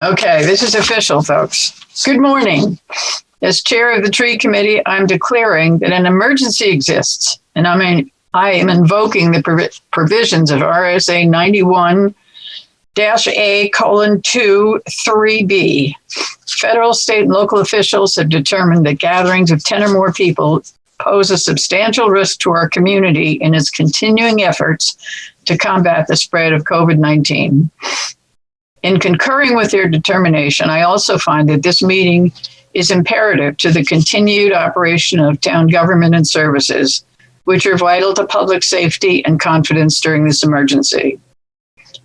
Okay, this is official, folks. Good morning. As chair of the tree committee, I'm declaring that an emergency exists, and I am invoking the provisions of RSA 91-A:2-3B. Federal, state, and local officials have determined that gatherings of 10 or more people pose a substantial risk to our community in its continuing efforts to combat the spread of COVID-19. In concurring with their determination, I also find that this meeting is imperative to the continued operation of town government and services, which are vital to public safety and confidence during this emergency.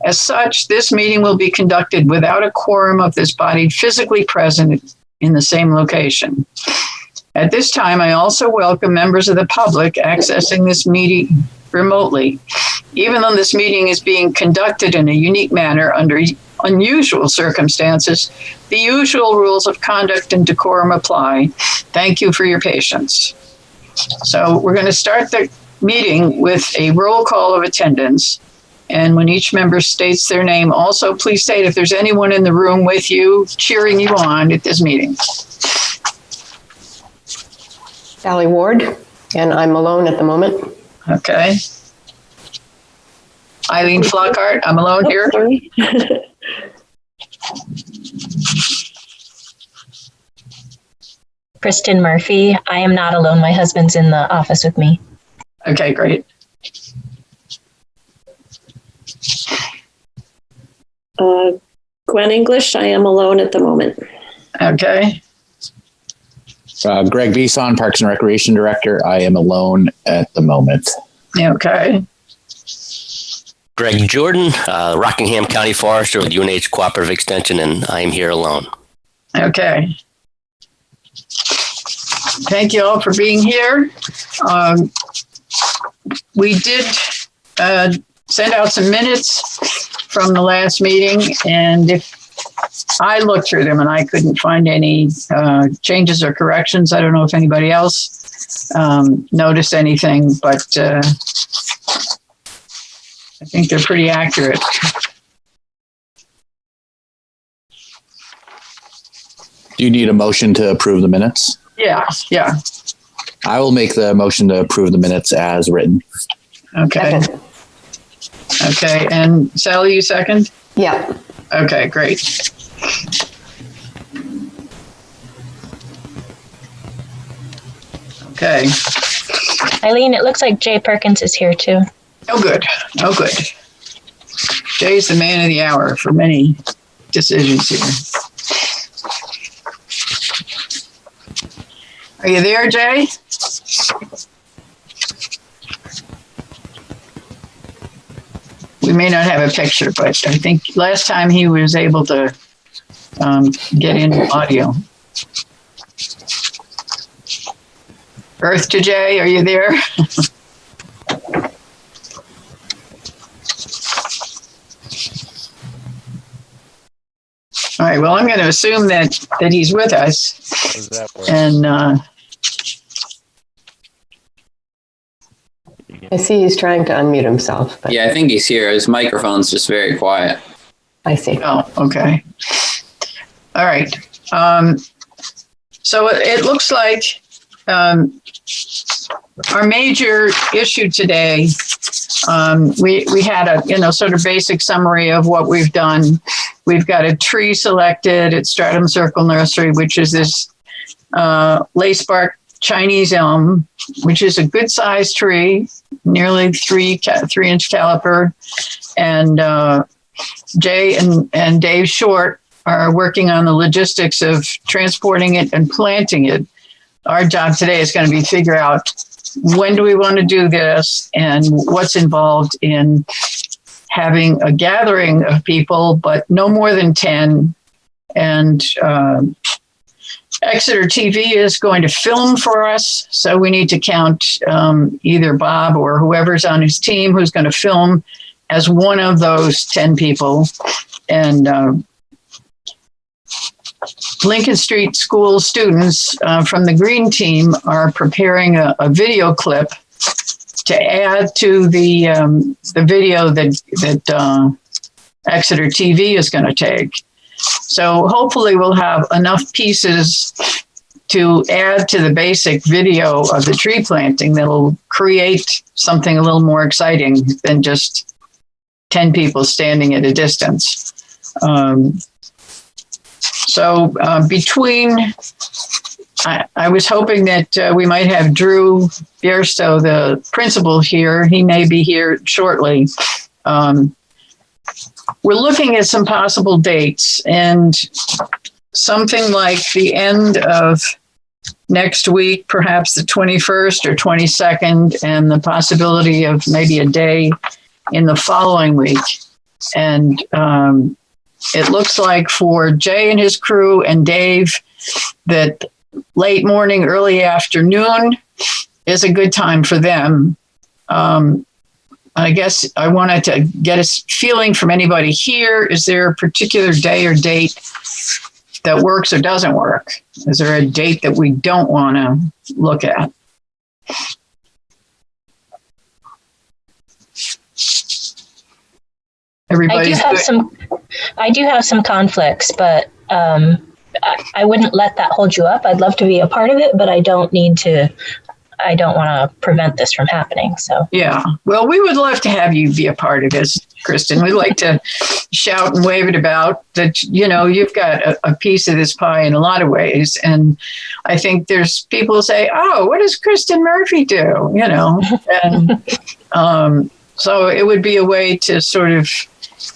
As such, this meeting will be conducted without a quorum of this body physically present in the same location. At this time, I also welcome members of the public accessing this meeting remotely. Even though this meeting is being conducted in a unique manner under unusual circumstances, the usual rules of conduct and decorum apply. Thank you for your patience. So we're going to start the meeting with a roll call of attendance. And when each member states their name, also please state if there's anyone in the room with you cheering you on at this meeting. Sally Ward, and I'm alone at the moment. Okay. Eileen Flockhart, I'm alone here. Sorry. Kristen Murphy. I am not alone. My husband's in the office with me. Okay, great. Gwen English, I am alone at the moment. Okay. Greg Beeson, Parks and Recreation Director. I am alone at the moment. Okay. Greg Jordan, Rockingham County Forester with UNH Cooperative Extension, and I am here alone. Okay. Thank you all for being here. We did send out some minutes from the last meeting, and if I looked through them and I couldn't find any changes or corrections. I don't know if anybody else noticed anything, but I think they're pretty accurate. Do you need a motion to approve the minutes? Yeah. I will make the motion to approve the minutes as written. Okay. Second. Okay, and Sally, you second? Yeah. Okay, great. Okay. Eileen, it looks like Jay Perkins is here too. Oh, good. Jay's the man of the hour for many decisions here. Are you there, Jay? We may not have a picture, but I think last time he was able to get in audio. Earth to Jay, are you there? All right, well, I'm going to assume that he's with us. And I see he's trying to unmute himself. But yeah, I think he's here. His microphone's just very quiet. I see. Oh, okay. All right. So it looks like our major issue today, we had a sort of basic summary of what we've done. We've got a tree selected at Stratum Circle Nursery, which is this lace bark Chinese elm, which is a good sized tree, nearly 3-inch caliper. And Jay and Dave Short are working on the logistics of transporting it and planting it. Our job today is going to be figure out when do we want to do this and what's involved in having a gathering of people, but no more than 10. And Exeter TV is going to film for us. So we need to count either Bob or whoever's on his team who's going to film as one of those 10 people. And Lincoln Street School students from the Green Team are preparing a video clip to add to the video that Exeter TV is going to take. So hopefully we'll have enough pieces to add to the basic video of the tree planting that'll create something a little more exciting than just 10 people standing at a distance. I was hoping that we might have Drew Bierstow, the principal, here. He may be here shortly. We're looking at some possible dates, and something like the end of next week, perhaps the 21st or 22nd, and the possibility of maybe a day in the following week. And it looks like for Jay and his crew and Dave that late morning, early afternoon is a good time for them. I guess I wanted to get a feeling from anybody here. Is there a particular day or date that works or doesn't work? Is there a date that we don't want to look at? Everybody's I do have some conflicts, but I wouldn't let that hold you up. I'd love to be a part of it, but I don't want to prevent this from happening. So yeah, well, we would love to have you be a part of this, Kristen. We'd like to shout and wave it about that. You know, you've got a piece of this pie in a lot of ways, and I think there's people who say, "Oh, what does Kristen Murphy do?" You know, and so it would be a way to sort of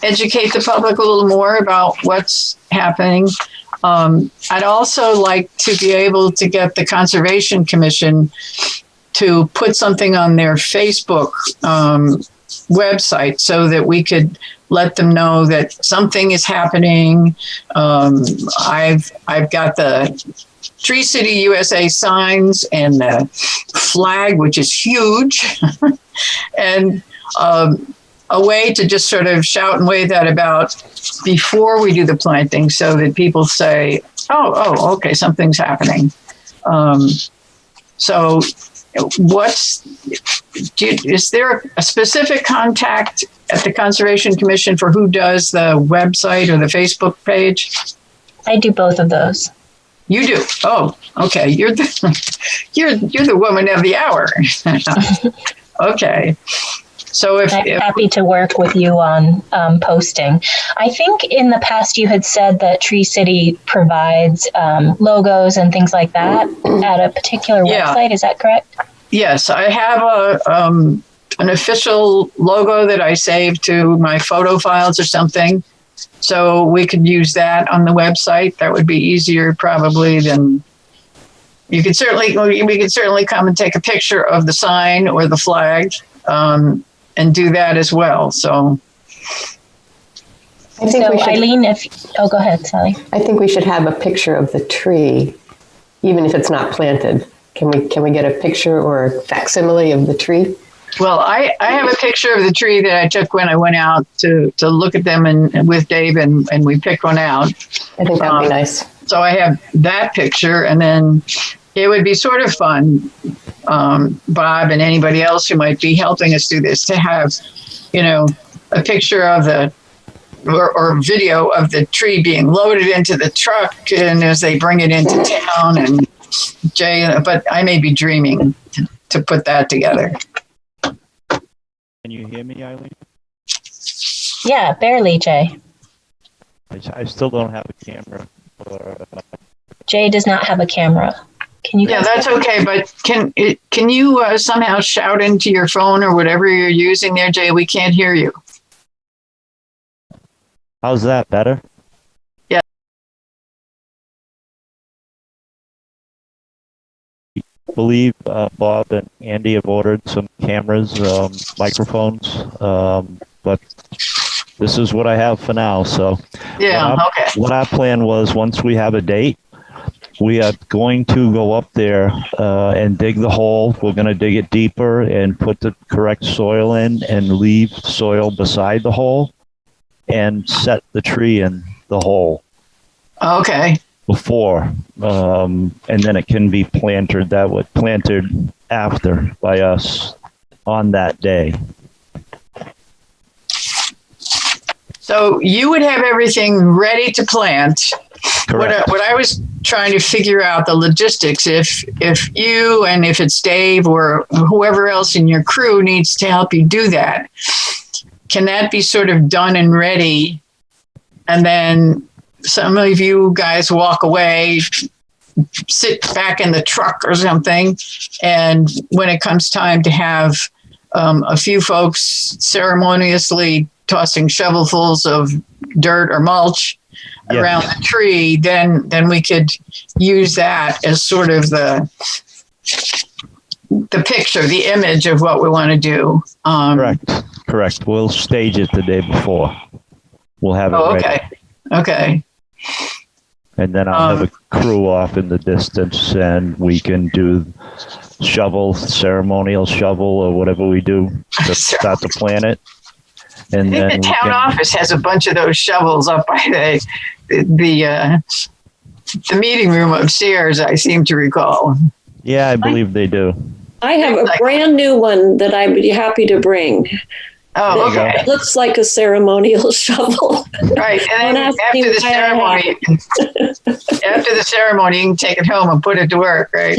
educate the public a little more about what's happening. I'd also like to be able to get the Conservation Commission to put something on their Facebook website so that we could let them know that something is happening. I've got the Tree City USA signs and the flag, which is huge, and a way to just sort of shout and wave that about before we do the planting so that people say, oh, okay, something's happening. So is there a specific contact at the Conservation Commission for who does the website or the Facebook page? I do both of those. You do? Oh, okay. You're the woman of the hour. Okay. So I'm happy to work with you on posting. I think in the past you had said that Tree City provides logos and things like that at a particular website. Is that correct? Yes, I have an official logo that I save to my photo files or something. So we could use that on the website. That would be easier probably than we could certainly come and take a picture of the sign or the flag. And do that as well. So I think we should, Eileen, go ahead, Sally. I think we should have a picture of the tree, even if it's not planted. Can we get a picture or a facsimile of the tree? Well, I have a picture of the tree that I took when I went out to look at them and with Dave and we picked one out. I think that would be nice. So I have that picture, and then it would be sort of fun, Bob and anybody else who might be helping us do this, to have, a picture of or video of the tree being loaded into the truck and as they bring it into town. And but I may be dreaming to put that together. Can you hear me, Eileen? Yeah, barely, Jay. I still don't have a camera. Jay does not have a camera. Can you? Yeah, that's okay. But can you somehow shout into your phone or whatever you're using there, Jay? We can't hear you. How's that? Better? Yeah. I believe Bob and Andy have ordered some cameras, microphones, but this is what I have for now. So yeah, okay. What our plan was, once we have a date, we are going to go up there and dig the hole. We're going to dig it deeper and put the correct soil in and leave soil beside the hole and set the tree in the hole. Okay. Before, and then it can be planted after by us on that day. So you would have everything ready to plant. Correct. What I was trying to figure out the logistics, if you and if it's Dave or whoever else in your crew needs to help you do that, can that be sort of done and ready? And then some of you guys walk away, sit back in the truck or something. And when it comes time to have a few folks ceremoniously tossing shovelfuls of dirt or mulch around the tree, then we could use that as sort of the picture, the image of what we want to do. Correct. We'll stage it the day before. We'll have it ready. Okay. And then I'll have a crew off in the distance, and we can do ceremonial shovel, or whatever we do to start to plant it. And I think the town office has a bunch of those shovels up by the meeting room upstairs, I seem to recall. Yeah, I believe they do. I have a brand new one that I'd be happy to bring. Oh, okay. It looks like a ceremonial shovel. Right. And then after the ceremony, you can take it home and put it to work, right?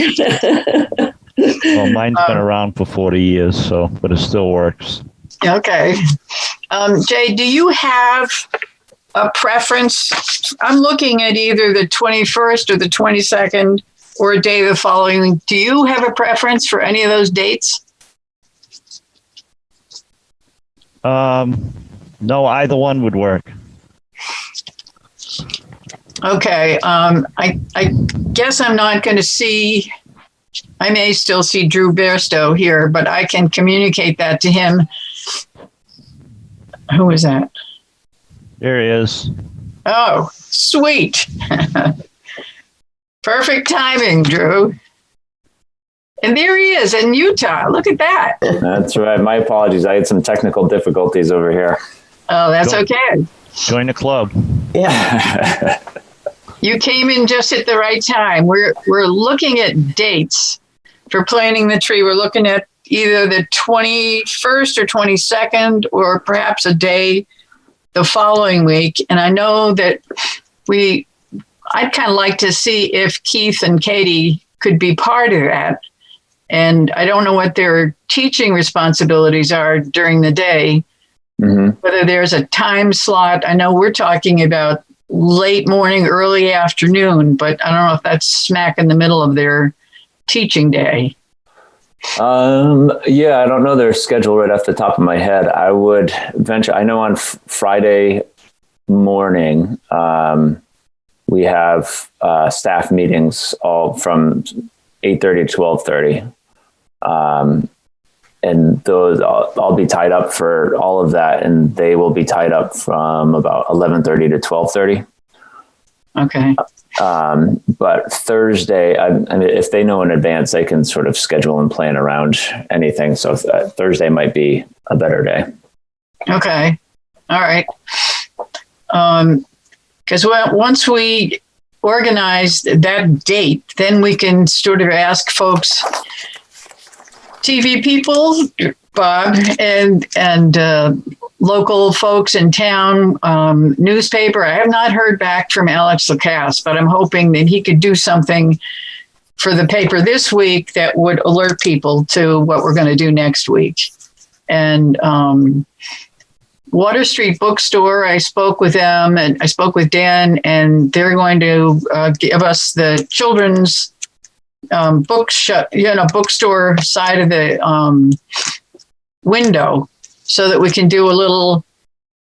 Well, mine's been around for 40 years, but it still works. Okay. Jay, do you have a preference? I'm looking at either the 21st or the 22nd or a day the following week. Do you have a preference for any of those dates? No, either one would work. Okay. I guess I'm not going to see, I may still see Drew Bairstow here, but I can communicate that to him. Who is that? There he is. Oh, sweet. Perfect timing, Drew. And there he is in Utah. Look at that. That's right. My apologies. I had some technical difficulties over here. Oh, that's okay. Join the club. Yeah. You came in just at the right time. We're looking at dates for planting the tree. We're looking at either the 21st or 22nd, or perhaps a day the following week. And I know that I'd kind of like to see if Keith and Katie could be part of that. And I don't know what their teaching responsibilities are during the day, whether there's a time slot. I know we're talking about late morning, early afternoon, but I don't know if that's smack in the middle of their teaching day. Yeah, I don't know their schedule right off the top of my head. I would venture, I know on Friday morning, we have staff meetings all from 8:30 to 12:30. And those I'll be tied up for all of that, and they will be tied up from about 11:30 to 12:30. Okay. But Thursday, I mean, if they know in advance, they can sort of schedule and plan around anything. So Thursday might be a better day. Okay. All right. Because once we organize that date, then we can sort of ask folks, TV people, Bob, and local folks in town, newspaper. I have not heard back from Alex Lacasse, but I'm hoping that he could do something for the paper this week that would alert people to what we're going to do next week. And Water Street Bookstore, I spoke with them, and I spoke with Dan, and they're going to give us the children's bookstore side of the window, so that we can do a little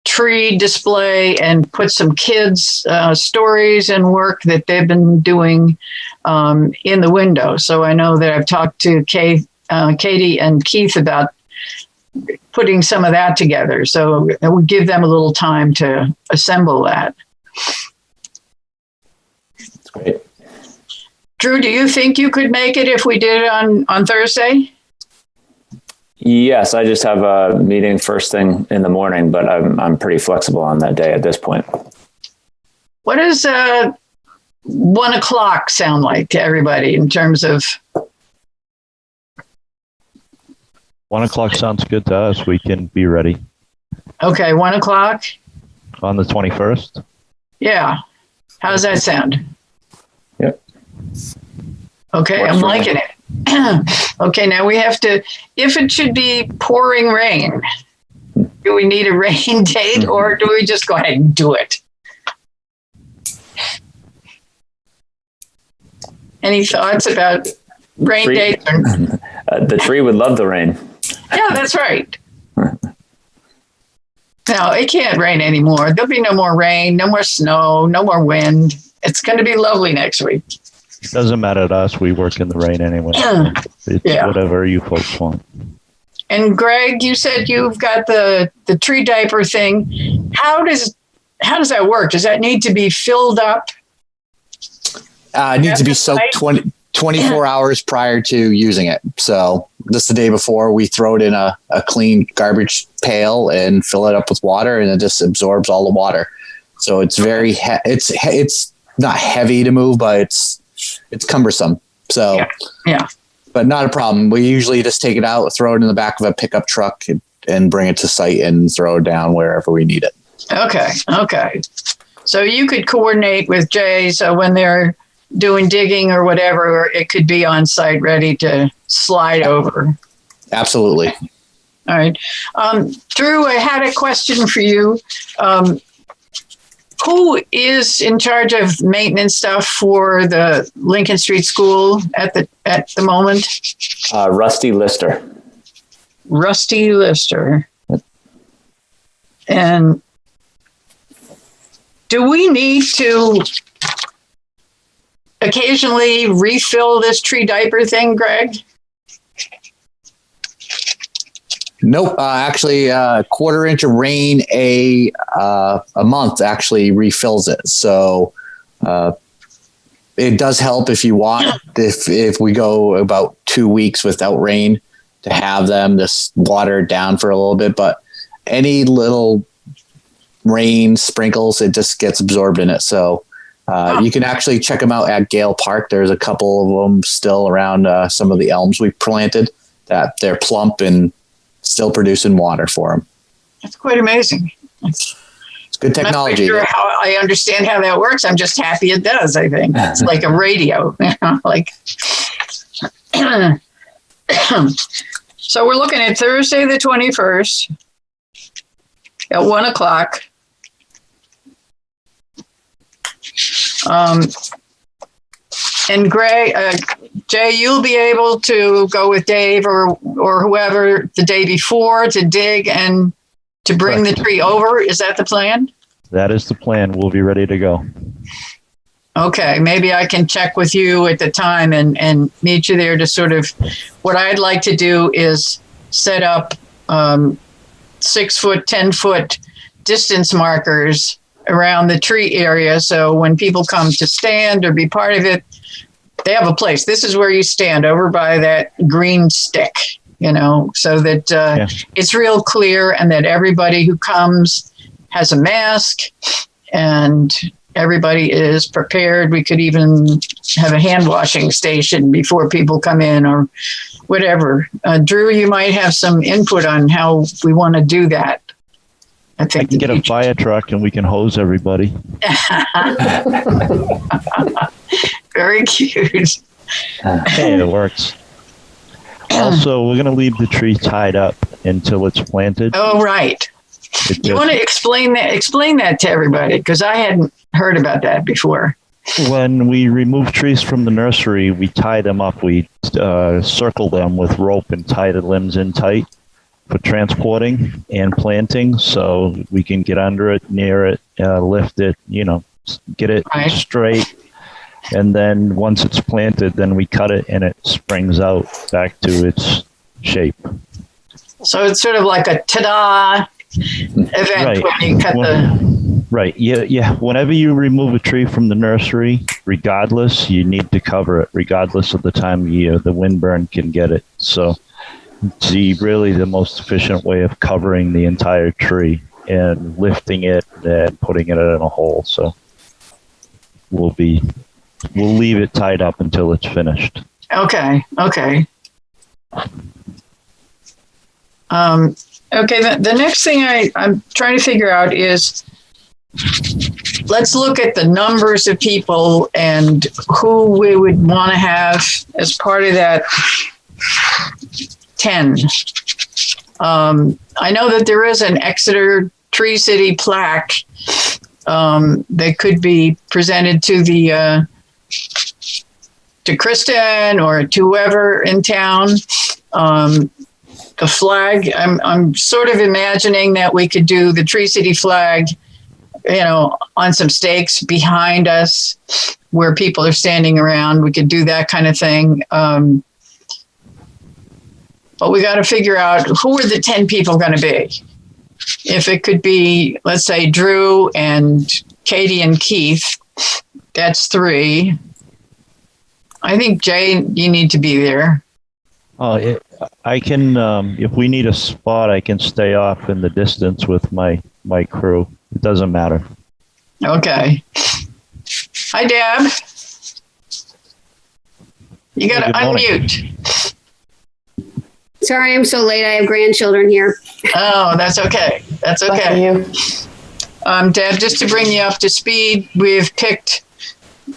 tree display and put some kids' stories and work that they've been doing in the window. So I know that I've talked to Katie and Keith about putting some of that together. So it would give them a little time to assemble that. That's great. Drew, do you think you could make it if we did it on Thursday? Yes, I just have a meeting first thing in the morning, but I'm pretty flexible on that day at this point. What does 1 o'clock sound like to everybody in terms of? 1 o'clock sounds good to us. We can be ready. Okay, 1 o'clock. On the 21st? Yeah. How's that sound? Yep. Okay, Works I'm for me. liking it. Okay, now we have to, if it should be pouring rain, do we need a rain date or do we just go ahead and do it? Any thoughts about rain Tree- dates? The tree would love the rain. Yeah, that's right. No, it can't rain anymore. There'll be no more rain, no more snow, no more wind. It's going to be lovely next week. Doesn't matter to us. We work in the rain anyway. It's Yeah. whatever you folks want. And Greg, you said you've got the tree diaper thing. How does that work? Does that need to be filled up? It needs to be soaked 24 hours prior to using it. So just the day before, we throw it in a clean garbage pail and fill it up with water, and it just absorbs all the water. So it's very it's not heavy to move, but it's cumbersome. So Yeah. but not a problem. We usually just take it out, throw it in the back of a pickup truck, and bring it to site and throw it down wherever we need it. Okay. So you could coordinate with Jay, so when they're doing digging or whatever, it could be on site ready to slide over. Absolutely. All right. Drew, I had a question for you. Who is in charge of maintenance stuff for the Lincoln Street School at the moment? Rusty Lister. Rusty Lister. And do we need to occasionally refill this tree diaper thing, Greg? Nope. Actually, a quarter inch of rain a month actually refills it. So it does help if you want. If we go about 2 weeks without rain, to have them just water it down for a little bit. But any little rain sprinkles, it just gets absorbed in it. So you can actually check them out at Gale Park. There's a couple of them still around some of the elms we planted that they're plump and still producing water for them. That's quite amazing. It's good technology. I'm not quite sure how I understand how that works. I'm just happy it does, I think. It's like a radio. Like so we're looking at Thursday the 21st at 1:00. And Jay, you'll be able to go with Dave or whoever the day before to dig and to bring the tree over. Is that the plan? That is the plan. We'll be ready to go. Okay, maybe I can check with you at the time and meet you there to sort of, what I'd like to do is set up 6 foot, 10 foot distance markers around the tree area. So when people come to stand or be part of it, they have a place. This is where you stand, over by that green stick, so that it's real clear and that everybody who comes has a mask and everybody is prepared. We could even have a hand washing station before people come in or whatever. Drew, you might have some input on how we want to do that. I think I can get a fire truck and we can hose everybody. Very cute. Hey, it works. Also, we're going to leave the tree tied up until it's planted. Oh, right. You want to explain that to everybody? Because I hadn't heard about that before. When we remove trees from the nursery, we tie them up. We circle them with rope and tie the limbs in tight for transporting and planting, so we can get under it, near it, lift it, get it straight. And then once it's planted, then we cut it and it springs out back to its shape. So it's sort of like a ta-da event when you cut the... Right, yeah. Whenever you remove a tree from the nursery, regardless, you need to cover it, regardless of the time of year. The windburn can get it. So it's really the most efficient way of covering the entire tree and lifting it and putting it in a hole. So we'll leave it tied up until it's finished. Okay. Okay, the next thing I'm trying to figure out is let's look at the numbers of people and who we would want to have as part of that 10. I know that there is an Exeter Tree City plaque that could be presented to the to Kristen or to whoever in town. The flag, I'm sort of imagining that we could do the Tree City flag, on some stakes behind us where people are standing around. We could do that kind of thing. But we got to figure out who are the 10 people going to be. If it could be, let's say, Drew and Katie and Keith, that's 3. I think, Jay, you need to be there. I can, if we need a spot, I can stay off in the distance with my crew. It doesn't matter. Okay. Hi, Deb. You got to unmute. Sorry, I'm so late. I have grandchildren here. Oh, that's okay. That's okay. Deb, just to bring you up to speed, we've picked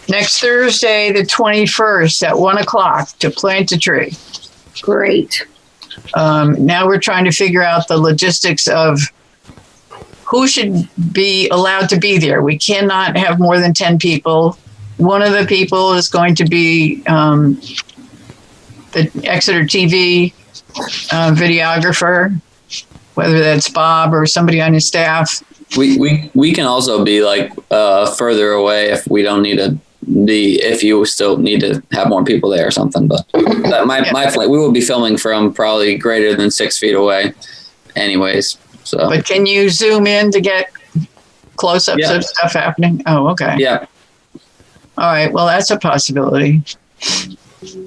next Thursday, the 21st at 1:00 to plant a tree. Great. Now we're trying to figure out the logistics of who should be allowed to be there. We cannot have more than 10 people. One of the people is going to be the Exeter TV videographer, whether that's Bob or somebody on his staff. We can also be like further away if we don't need to be, if you still need to have more people there or something. But my flight, we will be filming from probably greater than 6 feet away anyways. So, but can you zoom in to get close-ups of stuff happening? Oh, okay. Yeah. All right. Well, that's a possibility.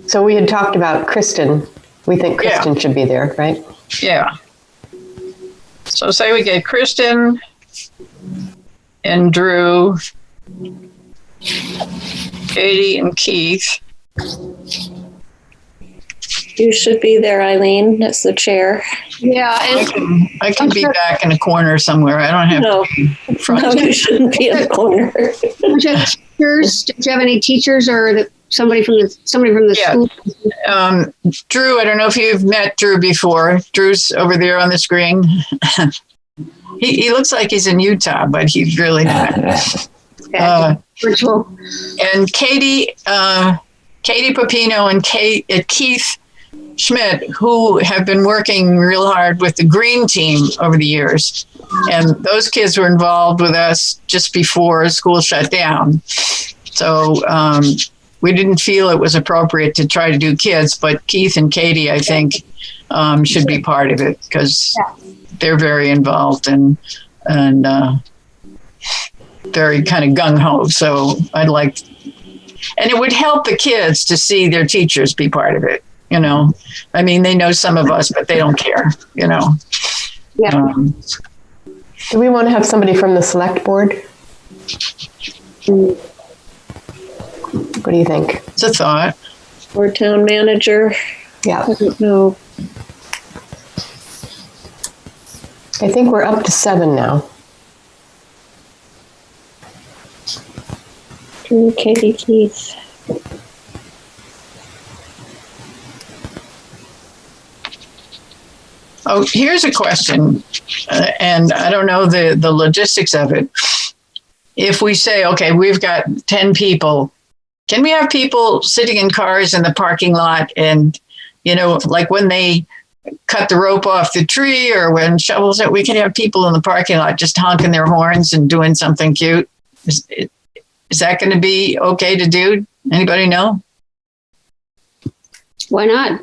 So we had talked about Kristen. We think Kristen should be there, right? Yeah. So say we get Kristen and Drew, Katie and Keith. You should be there, Eileen, as the chair. Yeah, and I can be back in a corner somewhere. I don't have to be in front. No, you shouldn't be in the corner. Don't you have teachers? Don't you have any teachers or somebody from the school? Drew, I don't know if you've met Drew before. Drew's over there on the screen. He looks like he's in Utah, but he's really not. Virtual. And Katie Papino and Keith Schmidt, who have been working real hard with the green team over the years. And those kids were involved with us just before school shut down. So we didn't feel it was appropriate to try to do kids, but Keith and Katie, I think, should be part of it because they're very involved and very kind of gung-ho. So I'd like, and it would help the kids to see their teachers be part of it. I mean, they know some of us, but they don't care, Yeah. Do we want to have somebody from the select board? What do you think? It's a thought. Or town manager. Yeah. I don't know. I think we're up to 7 now. Drew, Katie, Keith. Oh, here's a question, and I don't know the logistics of it. If we say, okay, we've got 10 people, can we have people sitting in cars in the parking lot and, like when they cut the rope off the tree or when shovels it, we can have people in the parking lot just honking their horns and doing something cute. Is that going to be okay to do? Anybody know? Why not?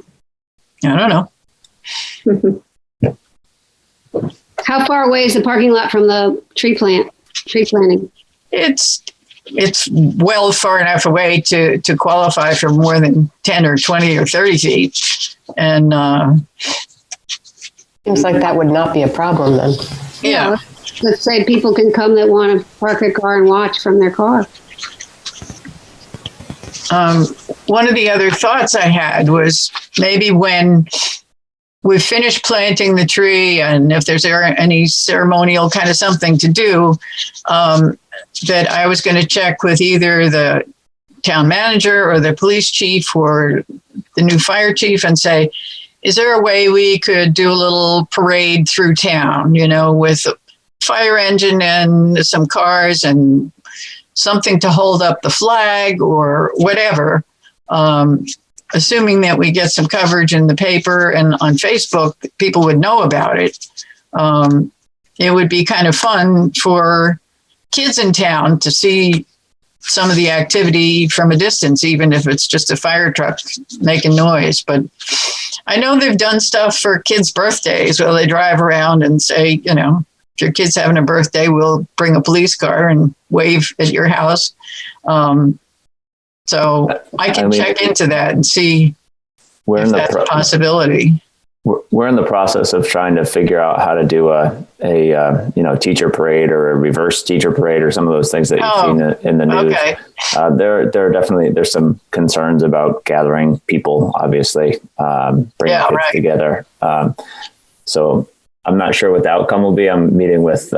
I don't know. How far away is the parking lot from the tree planting? It's well far enough away to qualify for more than 10 or 20 or 30 feet. And seems like that would not be a problem then. Yeah. Let's say people can come that want to park their car and watch from their car. One of the other thoughts I had was maybe when we've finished planting the tree, and if there's any ceremonial kind of something to do, that I was going to check with either the town manager or the police chief or the new fire chief and say, is there a way we could do a little parade through town, with a fire engine and some cars and something to hold up the flag or whatever, assuming that we get some coverage in the paper and on Facebook, people would know about it. It would be kind of fun for kids in town to see some of the activity from a distance, even if it's just a fire truck making noise. But I know they've done stuff for kids' birthdays where they drive around and say, if your kid's having a birthday, we'll bring a police car and wave at your house. So I can check into that and see if that's a possibility. We're in the process of trying to figure out how to do a teacher parade or a reverse teacher parade or some of those things that you've seen in the news. Okay. There are definitely, there's some concerns about gathering people, obviously, bringing kids together. So I'm not sure what the outcome will be. I'm meeting with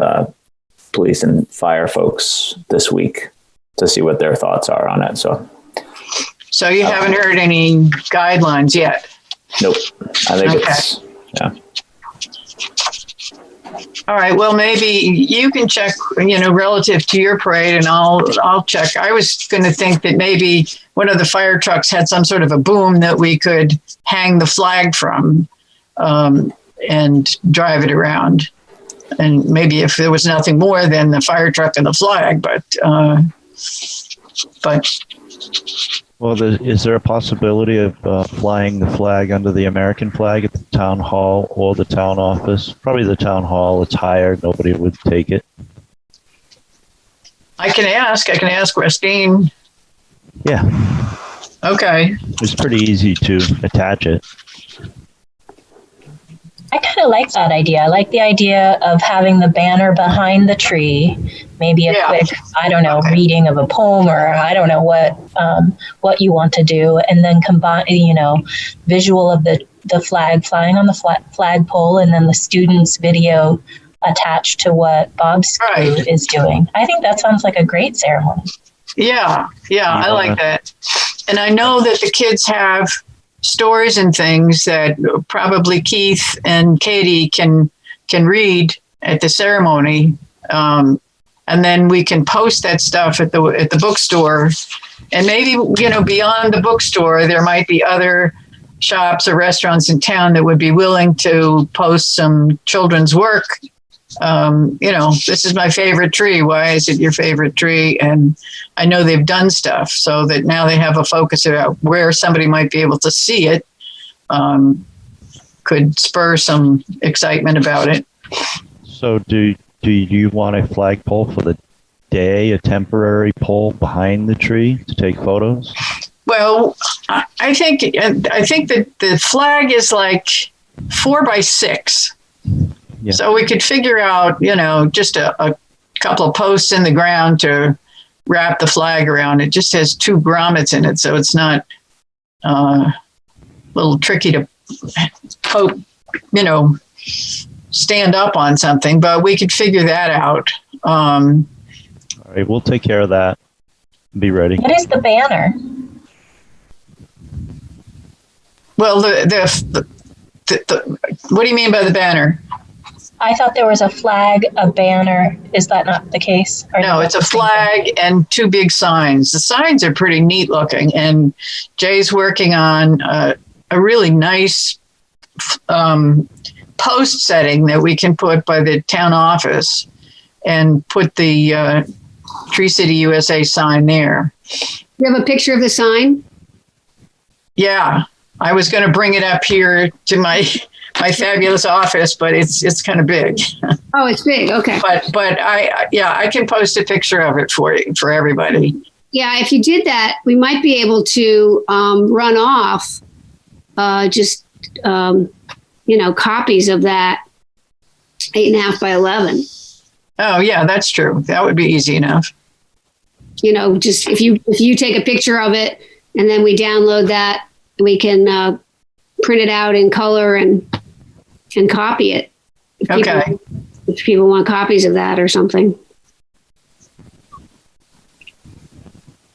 police and fire folks this week to see what their thoughts are on it. So you haven't heard any guidelines yet? Nope. I think it's, yeah. All right. Well, maybe you can check, relative to your parade, and I'll check. I was going to think that maybe one of the fire trucks had some sort of a boom that we could hang the flag from, and drive it around. And maybe if there was nothing more than the fire truck and the flag, but. Well, is there a possibility of flying the flag under the American flag at the town hall or the town office? Probably the town hall. It's higher. Nobody would take it. I can ask Christine. Yeah. Okay. It's pretty easy to attach it. I kind of like that idea. I like the idea of having the banner behind the tree, maybe a quick, reading of a poem, or I don't know what you want to do, and then combine, visual of the flag flying on the flagpole, and then the students' video attached to what Bob's crew is doing. I think that sounds like a great ceremony. Yeah, I like that. And I know that the kids have stories and things that probably Keith and Katie can read at the ceremony, and then we can post that stuff at the bookstore. And maybe beyond the bookstore, there might be other shops or restaurants in town that would be willing to post some children's work. This is my favorite tree. Why is it your favorite tree? And I know they've done stuff so that now they have a focus about where somebody might be able to see it, could spur some excitement about it. So do you want a flagpole for the day, a temporary pole behind the tree to take photos? Well, I think that the flag is like 4x6. Yeah. So we could figure out, just a couple of posts in the ground to wrap the flag around. It just has 2 grommets in it, so it's not a little tricky to poke, stand up on something, but we could figure that out. All right, we'll take care of that. Be ready. What is the banner? Well, the what do you mean by the banner? I thought there was a flag, a banner. Is that not the case? No, it's a flag and 2 big signs. The signs are pretty neat looking, and Jay's working on a really nice post setting that we can put by the town office and put the Tree City USA sign there. You have a picture of the sign? Yeah, I was going to bring it up here to my fabulous office, but it's kind of big. Oh, it's big. Okay. But I can post a picture of it for everybody. Yeah, if you did that, we might be able to run off copies of that 8.5 by 11. Oh yeah, that's true. That would be easy enough. Just if you take a picture of it and then we download that, we can print it out in color and and copy it. Okay. If people want copies of that or something.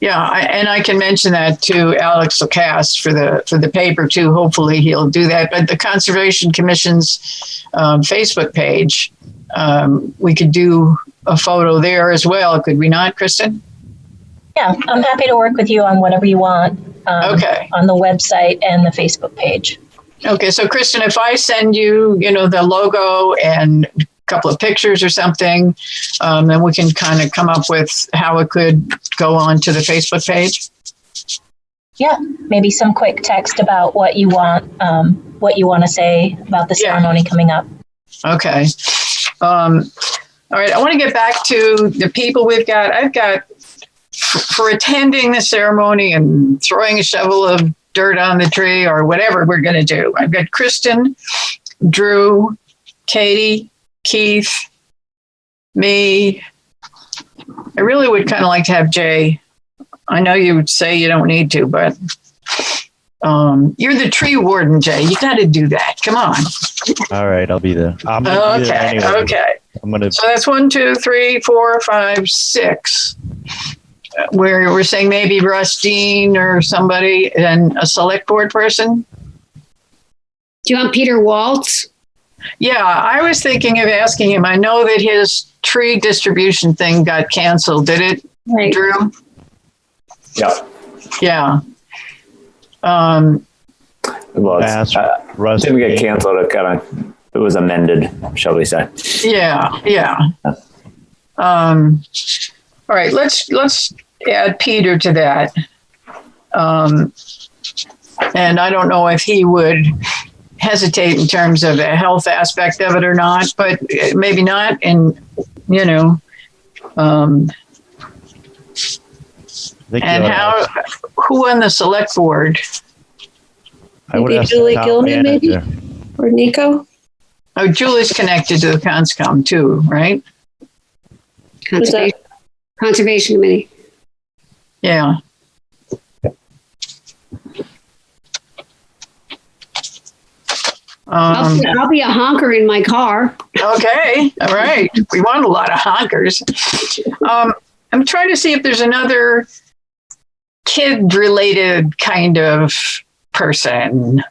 Yeah, I can mention that to Alex Lacasse for the paper too. Hopefully he'll do that. But the Conservation Commission's Facebook page, we could do a photo there as well. Could we not, Kristen? Yeah, I'm happy to work with you on whatever you want. Okay. On the website and the Facebook page. Okay, so Kristen, if I send you, the logo and a couple of pictures or something, then we can kind of come up with how it could go on to the Facebook page. Yeah, maybe some quick text about what you want to say about the ceremony coming up. Okay. All right, I want to get back to the people we've got. I've got for attending the ceremony and throwing a shovel of dirt on the tree or whatever we're going to do. I've got Kristen, Drew, Katie, Keith, me. I really would kind of like to have Jay. I know you would say you don't need to, but you're the tree warden, Jay. You got to do that. Come on. All right, I'll be there. I'm gonna be there anyway. Okay. So that's 1, 2, 3, 4, 5, 6. Where we're saying maybe Russ Dean or somebody and a select board person. Do you want Peter Waltz? Yeah, I was thinking of asking him. I know that his tree distribution thing got canceled. Did it, Right. Drew? Yeah. Yeah. Well, Russ didn't get canceled. It was amended, shall we say? Yeah. All right, let's add Peter to that. And I don't know if he would hesitate in terms of the health aspect of it or not, but maybe not. And, and who on the select board? I would Maybe ask Julie the town Gilman, maybe? manager. Or Nico? Oh, Julie's connected to the Conscom too, right? Conservation Committee. Yeah. I'll be a honker in my car. Okay. All right. We want a lot of honkers. I'm trying to see if there's another kid-related kind of person.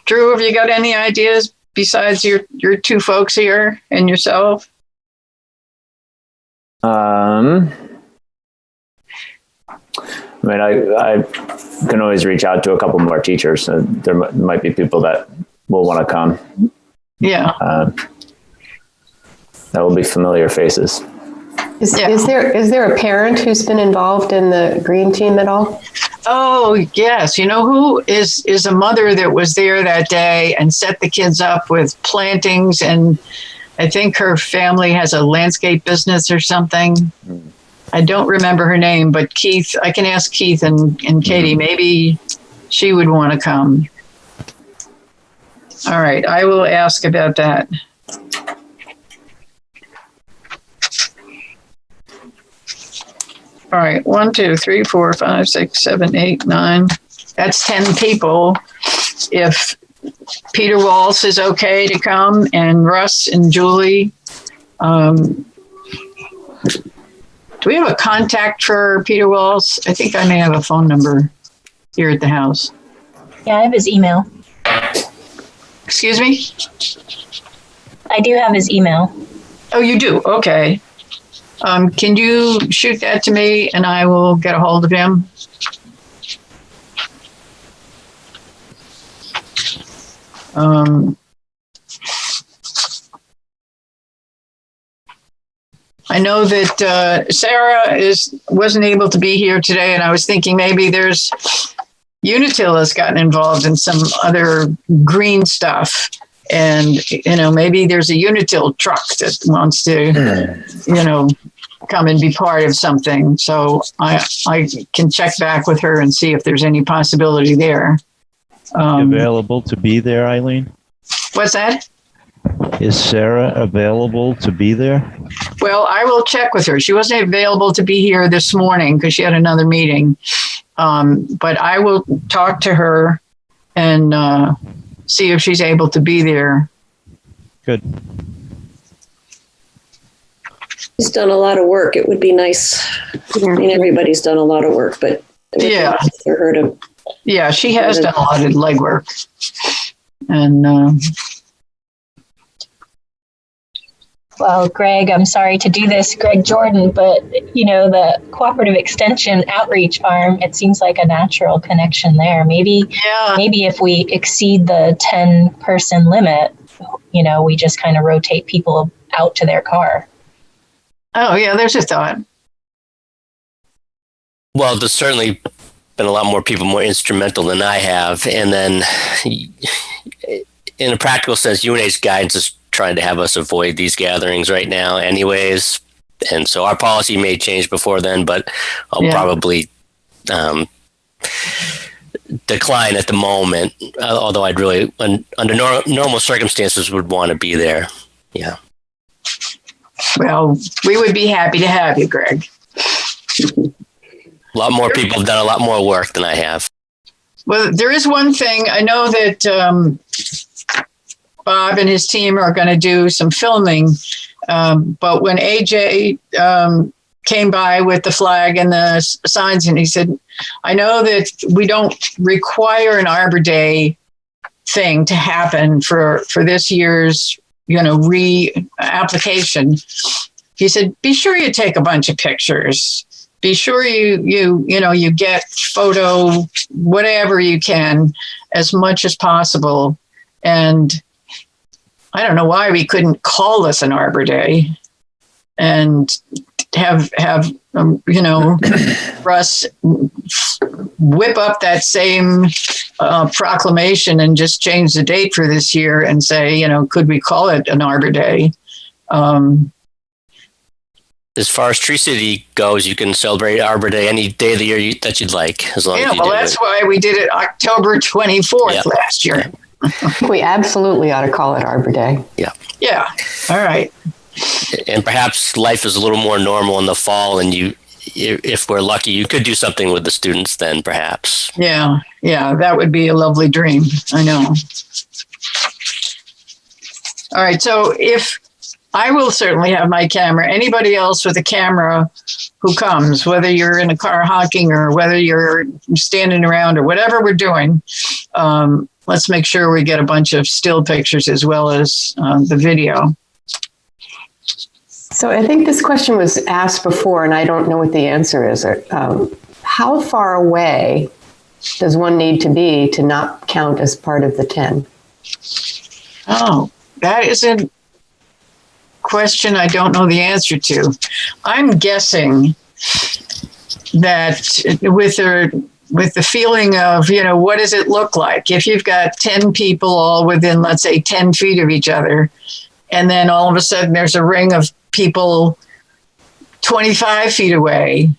Drew, have you got any ideas besides your two folks here and yourself? I mean, I can always reach out to a couple more teachers. There might be people that will want to come. Yeah. That will be familiar faces. Is there a parent who's been involved in the green team at all? Oh, yes. You know who is a mother that was there that day and set the kids up with plantings, and I think her family has a landscape business or something. I don't remember her name, but Keith, I can ask Keith and Katie, maybe she would want to come. All right, I will ask about that. All right, 1, 2, 3, 4, 5, 6, 7, 8, 9. That's 10 people. If Peter Waltz is okay to come and Russ and Julie, do we have a contact for Peter Waltz? I think I may have a phone number here at the house. Yeah, I have his email. Excuse me? I do have his email. Oh, you do? Okay. Can you shoot that to me and I will get a hold of him? I know that Sarah wasn't able to be here today, and I was thinking maybe there's Unitil has gotten involved in some other green stuff. And, maybe there's a Unitil truck that wants to, come and be part of something. So I can check back with her and see if there's any possibility there. Available to be there, Eileen? What's that? Is Sarah available to be there? Well, I will check with her. She wasn't available to be here this morning because she had another meeting. But I will talk to her and see if she's able to be there. Good. She's done a lot of work. It would be nice. I mean, everybody's done a lot of work, but it would be nice for her to. Yeah, she has done a lot of legwork. And well, Greg, I'm sorry to do this, Greg Jordan, but the Cooperative Extension Outreach Arm, it seems like a natural connection there. Maybe if we exceed the 10-person limit, we just kind of rotate people out to their car. Oh, yeah, there's a thought. Well, there's certainly been a lot more people more instrumental than I have. And then in a practical sense, UNH guidance is trying to have us avoid these gatherings right now anyways. And so our policy may change before then, but I'll probably decline at the moment, although I'd really, under normal circumstances, would want to be there. Yeah. Well, we would be happy to have you, Greg. A lot more people have done a lot more work than I have. Well, there is one thing. I know that Bob and his team are going to do some filming, but when AJ came by with the flag and the signs, and he said, I know that we don't require an Arbor Day thing to happen for this year's re-application. He said, be sure you take a bunch of pictures. Be sure you get photo, whatever you can, as much as possible. And I don't know why we couldn't call this an Arbor Day and have Russ whip up that same proclamation and just change the date for this year and say, could we call it an Arbor Day? As far as Tree City goes, you can celebrate Arbor Day any day of the year that you'd like, as long as you do that's why we did it October 24th last year. We absolutely ought to call it Arbor Day. Yeah. Yeah. All right. And perhaps life is a little more normal in the fall, and if we're lucky, you could do something with the students then, perhaps. Yeah. Yeah. That would be a lovely dream. I know. All right. So I will certainly have my camera. Anybody else with a camera who comes, whether you're in a car honking or whether you're standing around or whatever we're doing, let's make sure we get a bunch of still pictures as well as the video. So I think this question was asked before, and I don't know what the answer is. How far away does one need to be to not count as part of the 10? Oh, that is a question I don't know the answer to. I'm guessing that with the feeling of, what does it look like if you've got 10 people all within, let's say, 10 feet of each other, and then all of a sudden there's a ring of people 25 feet away.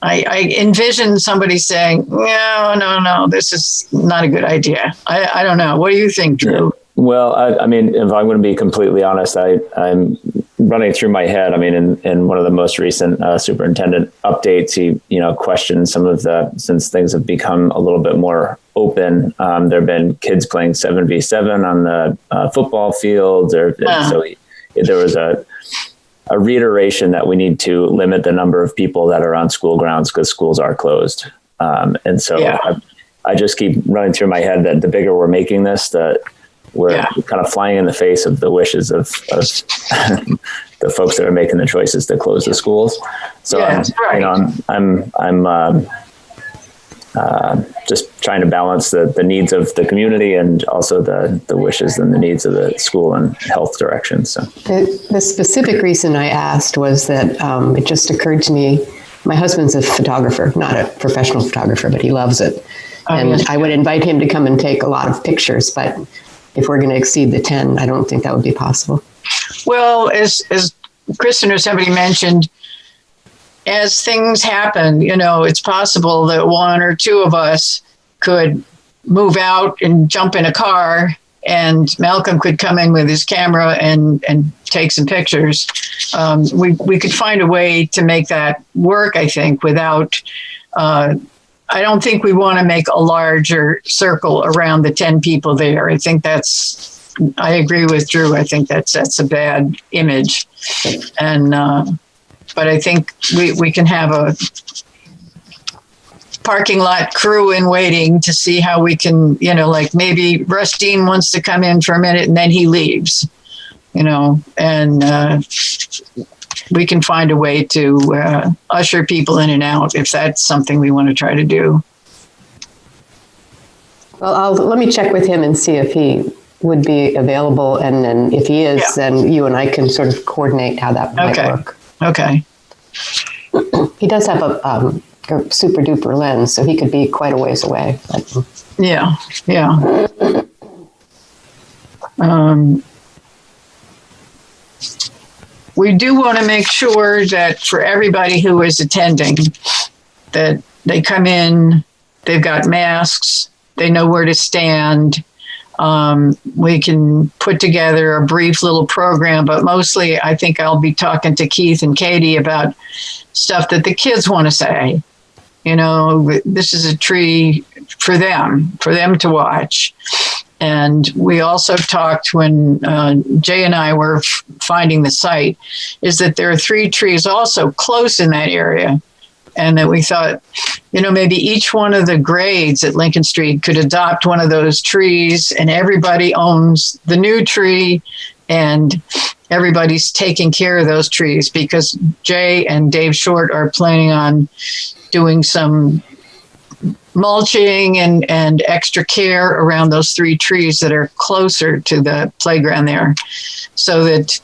I envision somebody saying, no, this is not a good idea. I don't know. What do you think, Drew? Well, I mean, if I'm going to be completely honest, I'm running through my head. I mean, in one of the most recent superintendent updates, he, questioned some of since things have become a little bit more open. There have been kids playing 7v7 on the football field. So there was a reiteration that we need to limit the number of people that are on school grounds because schools are closed. And so I just keep running through my head that the bigger we're making this, we're kind of flying in the face of the wishes of the folks that are making the choices to close the schools. So I'm just trying to balance the needs of the community and also the wishes and the needs of the school and health direction. So the specific reason I asked was that it just occurred to me, my husband's a photographer, not a professional photographer, but he loves it. And I would invite him to come and take a lot of pictures, but if we're going to exceed the 10, I don't think that would be possible. Well, as Kristen or somebody mentioned, as things happen, it's possible that one or two of us could move out and jump in a car, and Malcolm could come in with his camera and take some pictures. We could find a way to make that work, I think, without I don't think we want to make a larger circle around the 10 people there. I think I agree with Drew. I think that sets a bad image. And, but I think we can have a parking lot crew in waiting to see how we can, like maybe Russ Dean wants to come in for a minute and then he leaves, and we can find a way to usher people in and out if that's something we want to try to do. Well, let me check with him and see if he would be available. And then if he is, then you and I can sort of coordinate how that might work. Okay. He does have a super duper lens, so he could be quite a ways away. Yeah. We do want to make sure that for everybody who is attending, that they come in, they've got masks, they know where to stand. We can put together a brief little program, but mostly I think I'll be talking to Keith and Katie about stuff that the kids want to say. This is a tree for them to watch. And we also talked when Jay and I were finding the site, is that there are 3 trees also close in that area. And that we thought, maybe each one of the grades at Lincoln Street could adopt one of those trees, and everybody owns the new tree and everybody's taking care of those trees, because Jay and Dave Short are planning on doing some mulching and extra care around those 3 trees that are closer to the playground there, so that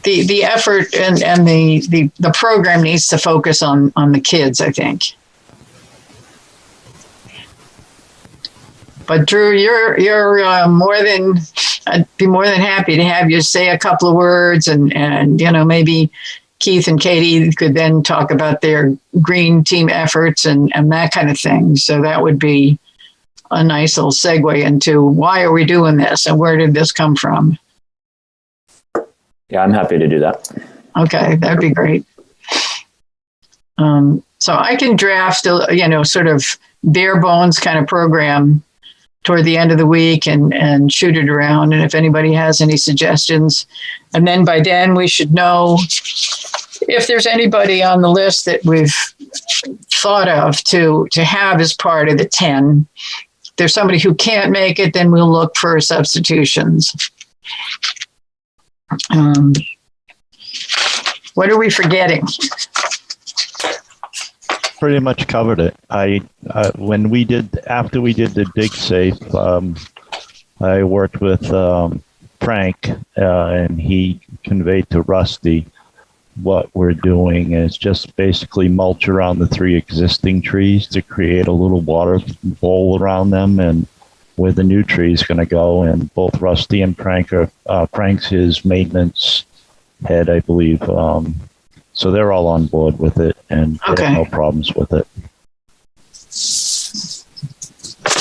the effort and the program needs to focus on the kids, I think. But Drew, you're more than, I'd be more than happy to have you say a couple of words, and maybe Keith and Katie could then talk about their green team efforts and that kind of thing. So that would be a nice little segue into why are we doing this and where did this come from? Yeah, I'm happy to do that. Okay, that'd be great. So I can draft, sort of bare bones kind of program toward the end of the week and shoot it around. And if anybody has any suggestions, and then by then we should know if there's anybody on the list that we've thought of to have as part of the 10. If there's somebody who can't make it, then we'll look for substitutions. What are we forgetting? Pretty much covered it. After we did the dig safe, I worked with Frank, and he conveyed to Rusty what we're doing is just basically mulch around the 3 existing trees to create a little water bowl around them, and where the new tree is going to go. And both Rusty and Frank Frank's his maintenance head, I believe. So they're all on board with it, and they have no problems with it. So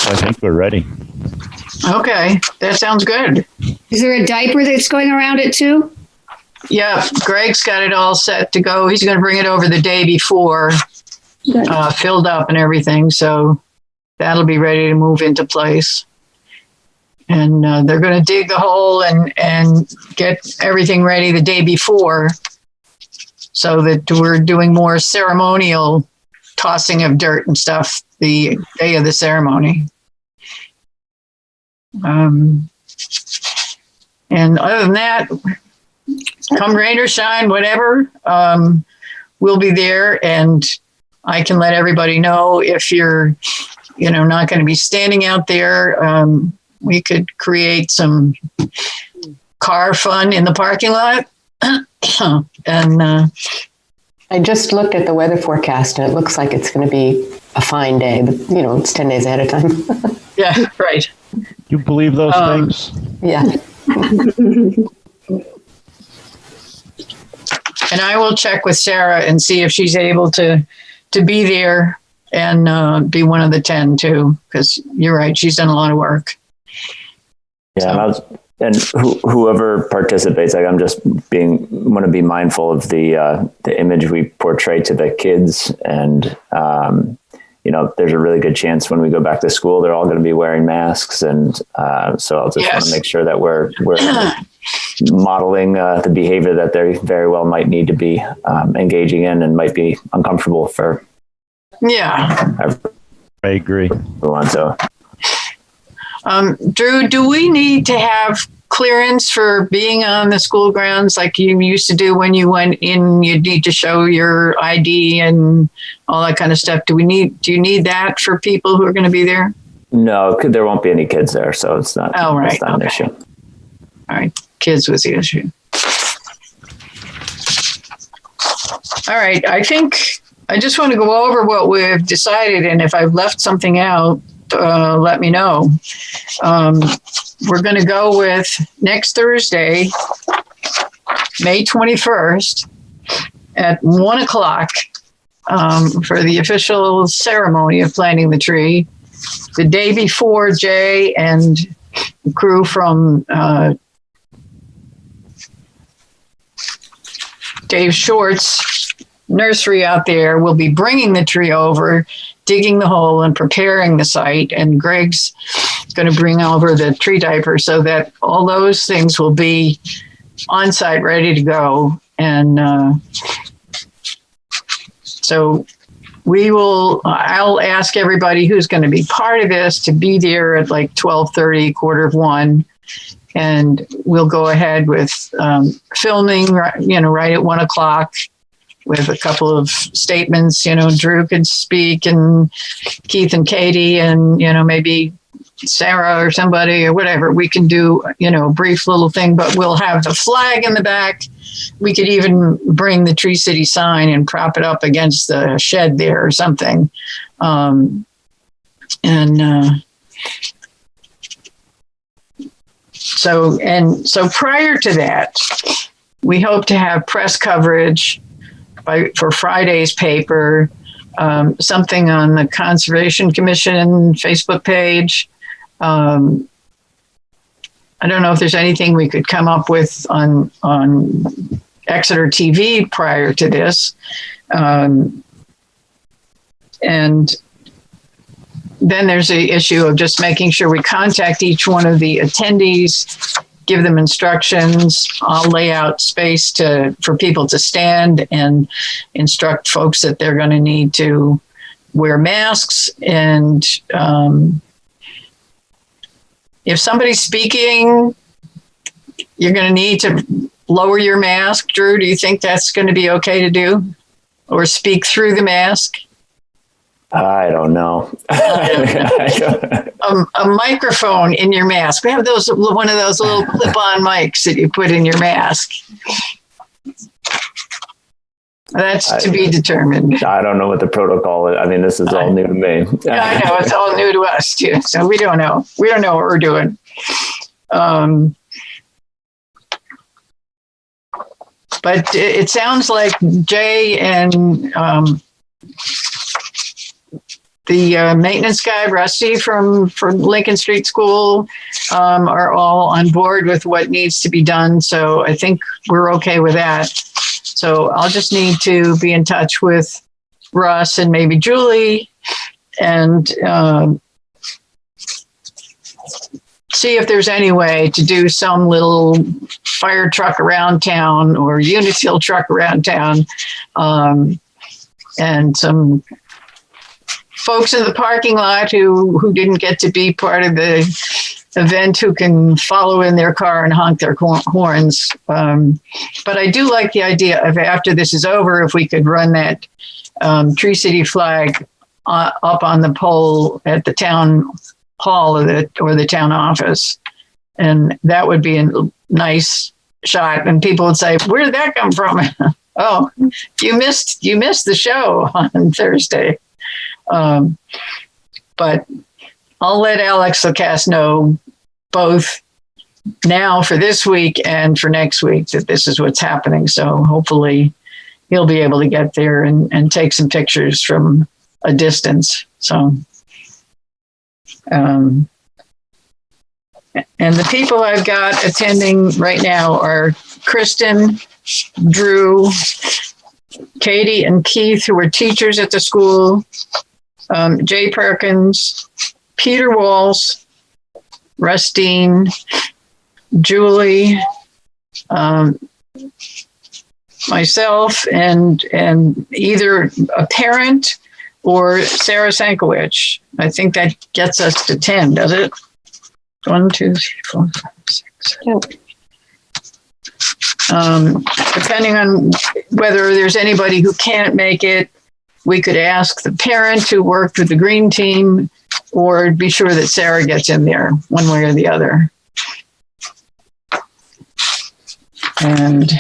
I think we're ready. Okay, that sounds good. Is there a diaper that's going around it too? Yeah, Greg's got it all set to go. He's going to bring it over the day before, filled up and everything. So that'll be ready to move into place. And they're going to dig the hole and get everything ready the day before, so that we're doing more ceremonial tossing of dirt and stuff the day of the ceremony. And other than that, come rain or shine, whatever, we'll be there, and I can let everybody know if you're, not going to be standing out there. We could create some car fun in the parking lot. And I just looked at the weather forecast, and it looks like it's going to be a fine day, but it's 10 days ahead of time. Yeah, right. You believe those things? Yeah. And I will check with Sarah and see if she's able to be there and be one of the 10 too, because you're right, she's done a lot of work. Yeah, so. And and whoever participates, like I'm just want to be mindful of the image we portray to the kids, and there's a really good chance when we go back to school, they're all going to be wearing masks, and so I'll just want to make sure that we're modeling the behavior that they very well might need to be engaging in and might be uncomfortable for. Yeah, I agree. So. Drew, do we need to have clearance for being on the school grounds like you used to do when you went in? You'd need to show your ID and all that kind of stuff. Do you need that for people who are going to be there? No, there won't be any kids there, so it's not. Oh, right. It's not an issue. All right, kids was the issue. All right, I think I just want to go over what we've decided, and if I've left something out, let me know. We're going to go with next Thursday, May 21st at 1:00 for the official ceremony of planting the tree. The day before, Jay and the crew from Dave Short's nursery out there will be bringing the tree over, digging the hole and preparing the site. And Greg's going to bring over the tree diaper so that all those things will be on site, ready to go. And so I'll ask everybody who's going to be part of this to be there at like 12:30, 1:15. And we'll go ahead with filming, right at 1:00. With a couple of statements, Drew could speak, and Keith and Katie, and, maybe Sarah or somebody or whatever. We can do, a brief little thing, but we'll have the flag in the back. We could even bring the Tree City sign and prop it up against the shed there or something. So prior to that, we hope to have press coverage for Friday's paper, something on the Conservation Commission Facebook page. I don't know if there's anything we could come up with on Exeter TV prior to this. And then there's the issue of just making sure we contact each one of the attendees, give them instructions. I'll lay out space for people to stand and instruct folks that they're going to need to wear masks. And if somebody's speaking, you're going to need to lower your mask. Drew, do you think that's going to be okay to do? Or speak through the mask? I don't know. A microphone in your mask. We have one of those little clip-on mics that you put in your mask. That's to be determined. I don't know what the protocol is. I mean, this is all new to me. Yeah, I know. It's all new to us, too. So we don't know. We don't know what we're doing. But it sounds like Jay and the maintenance guy, Rusty from Lincoln Street School, are all on board with what needs to be done. So I think we're okay with that. So I'll just need to be in touch with Russ and maybe Julie and see if there's any way to do some little fire truck around town or Unitil truck around town, and some folks in the parking lot who didn't get to be part of the event who can follow in their car and honk their horns. But I do like the idea of, after this is over, if we could run that Tree City flag up on the pole at the town hall or the town office. And that would be a nice shot. And people would say, where did that come from? Oh, you missed the show on Thursday. But I'll let Alex Lacasse know both now for this week and for next week that this is what's happening. So hopefully he'll be able to get there and take some pictures from a distance. So, and And the people I've got attending right now are Kristen, Drew, Katie, and Keith, who are teachers at the school, Jay Perkins, Peter Walls, Rustine, Julie, myself, and either a parent or Sarah Sankiewicz. I think that gets us to 10, does it? 1, 2, 3, 4, 5, 6. Depending on whether there's anybody who can't make it, we could ask the parent who worked with the green team, or be sure that Sarah gets in there one way or the other. And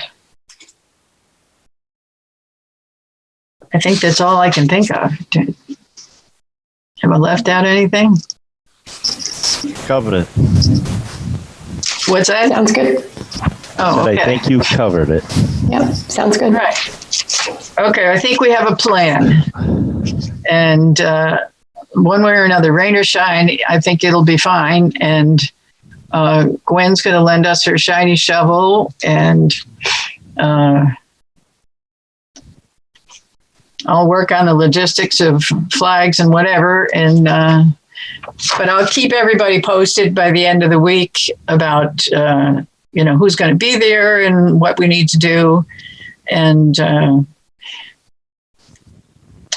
I think that's all I can think of. Have I left out anything? Covered it. What's that? Sounds good. Oh, okay. I think you covered it. Yep, sounds good. Right. Okay, I think we have a plan. And one way or another, rain or shine, I think it'll be fine. And Gwen's going to lend us her shiny shovel, and I'll work on the logistics of flags and whatever. And but I'll keep everybody posted by the end of the week about who's going to be there and what we need to do. And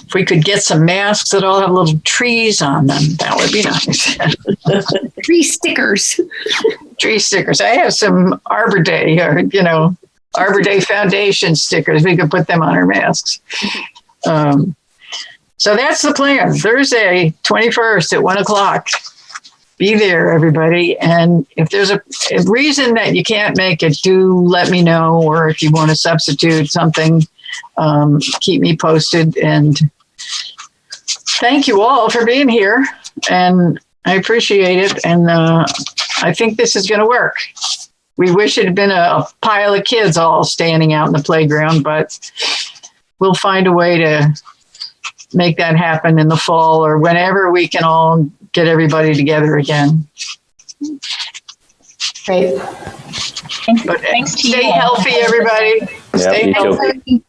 if we could get some masks that all have little trees on them, that would be nice. Tree stickers. Tree stickers. I have some Arbor Day Arbor Day Foundation stickers. We could put them on our masks. So that's the plan. Thursday, 21st at 1:00. Be there, everybody. And if there's a reason that you can't make it, do let me know. Or if you want to substitute something, keep me posted. And thank you all for being here. And I appreciate it. And I think this is going to work. We wish it had been a pile of kids all standing out in the playground, but we'll find a way to make that happen in the fall or whenever we can all get everybody together again. Great. But Thanks to stay you. healthy, everybody. Yeah, Stay you too. healthy.